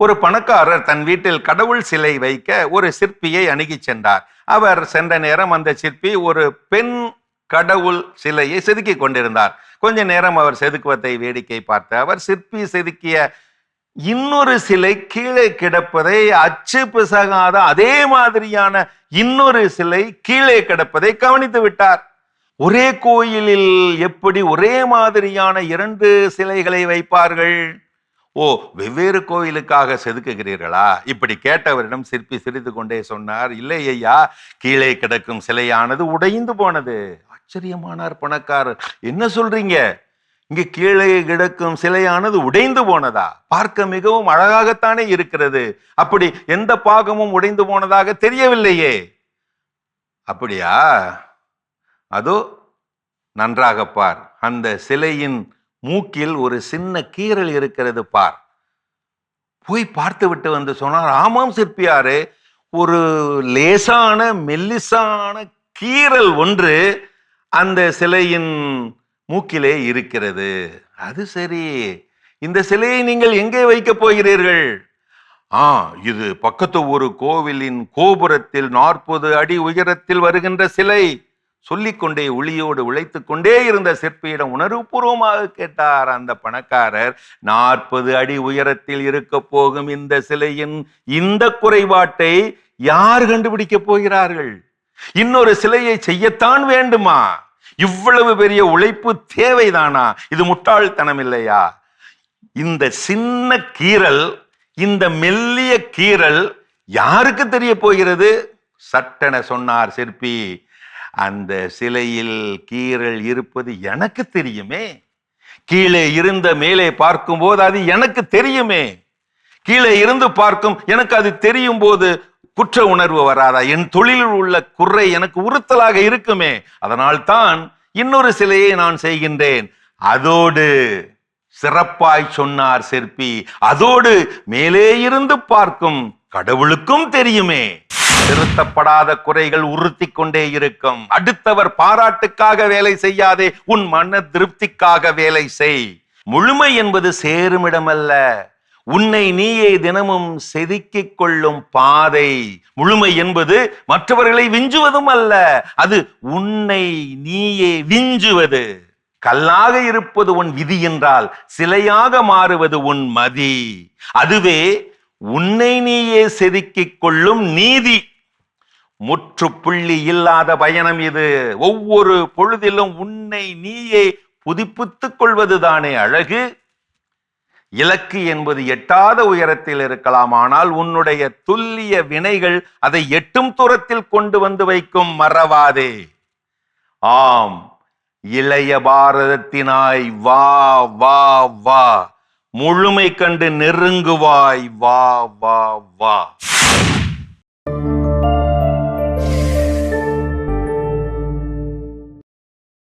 ஒரு பணக்காரர் தன் வீட்டில் கடவுள் சிலை வைக்க ஒரு சிற்பியை அணுகி சென்றார். அவர் சென்ற நேரம் அந்த சிற்பி ஒரு பெண் கடவுள் சிலையை செதுக்கி கொண்டிருந்தார். கொஞ்ச நேரம் அவர் செதுக்குவதை வேடிக்கை பார்த்த அவர் சிற்பி செதுக்கிய இன்னொரு சிலை கீழே கிடப்பதை, அச்சு பிசகாத அதே மாதிரியான இன்னொரு சிலை கீழே கிடப்பதை கவனித்து விட்டார். ஒரே கோயிலில் எப்படி ஒரே மாதிரியான இரண்டு சிலைகளை வைப்பார்கள்? ஓ, வெவ்வேறு கோயிலுக்காக செதுக்குகிறீர்களா? இப்படி கேட்டவரிடம் சிற்பி சிரித்து கொண்டே சொன்னார், இல்லை ஐயா, கீழே கிடக்கும் சிலையானது உடைந்து போனது. ஆச்சரியமானார் பணக்காரர். என்ன சொல்றீங்க? இங்க கீழே கிடக்கும் சிலையானது உடைந்து போனதா? பார்க்க மிகவும் அழகாகத்தானே இருக்கிறது. அப்படி எந்த பாகமும் உடைந்து போனதாக தெரியவில்லையே. அப்படியா? அதோ நன்றாக பார், அந்த சிலையின் மூக்கில் ஒரு சின்ன கீறல் இருக்கிறது பார். போய் பார்த்து விட்டு வந்து சொன்னார், ஆமாம் சிற்பியாரே, ஒரு லேசான மெல்லிசான கீறல் ஒன்று அந்த சிலையின் மூக்கிலே இருக்கிறது. அது சரி, இந்த சிலையை நீங்கள் எங்கே வைக்கப் போகிறீர்கள்? இது பக்கத்து ஒரு கோவிலின் கோபுரத்தில் 40 அடி உயரத்தில் வருகின்ற சிலை. சொல்லிக்கொண்டே ஒளியோடு உழைத்து கொண்டே இருந்த சிற்பியிடம் உணர்வுபூர்வமாக கேட்டார் அந்த பணக்காரர், 40 அடி உயரத்தில் இருக்க போகும் இந்த சிலையின் இந்த குறைபாட்டை யார் கண்டுபிடிக்க போகிறார்கள்? இன்னொரு சிலையை செய்யத்தான் வேண்டுமா? இவ்வளவு பெரிய உழைப்பு தேவைதானா? இது முட்டாள்தனம் இல்லையா? இந்த சின்ன கீறல், இந்த மெல்லிய கீறல் யாருக்கு தெரிய போகிறது? சட்டென சொன்னார் சிற்பி, அந்த சிலையில் கீறல் இருப்பது எனக்கு தெரியுமே. கீழே இருந்த மேலே பார்க்கும் போது அது எனக்கு தெரியுமே. கீழே இருந்து பார்க்கும் எனக்கு அது தெரியும் போது குற்ற உணர்வு வராதா? என் தொழிலில் உள்ள குறை எனக்கு உறுத்தலாக இருக்குமே. அதனால் தான் இன்னொரு சிலையை நான் செய்கின்றேன். அதோடு சிறப்பாய் சொன்னார் சிற்பி, அதோடு மேலே இருந்து பார்க்கும் கடவுளுக்கும் தெரியுமே. திருத்தப்படாத குறைகள் உறுத்தி கொண்டே இருக்கும். அடுத்தவர் பாராட்டுக்காக வேலை செய்யாதே, உன் மன திருப்திக்காக வேலை செய். முழுமை என்பது சேருமிடமல்ல, உன்னை நீயே தினமும் செதுக்கிக் கொள்ளும் பாதை. முழுமை என்பது மற்றவர்களை விஞ்சுவதும் அல்ல, அது உன்னை நீயே விஞ்சுவது. கல்லாக இருப்பது உன் விதி என்றால் சிலையாக மாறுவது உன் மதி. அதுவே உன்னை நீயே செதுக்கிக் கொள்ளும் நீதி. முற்றுப்புள்ளி இல்லாத பயணம் இது. ஒவ்வொரு பொழுதிலும் உன்னை நீயே புதுப்பித்துக் கொள்வதுதானே அழகு. இலக்கு என்பது எட்டாத உயரத்தில் இருக்கலாம், ஆனால் உன்னுடைய துல்லிய வினைகள் அதை எட்டும் தூரத்தில் கொண்டு வந்து வைக்கும். மறவாதே. ஆம், இளைய பாரதத்தினாய் வா வா வா, முழுமை கண்டு நெருங்குவாய். வா வா வா.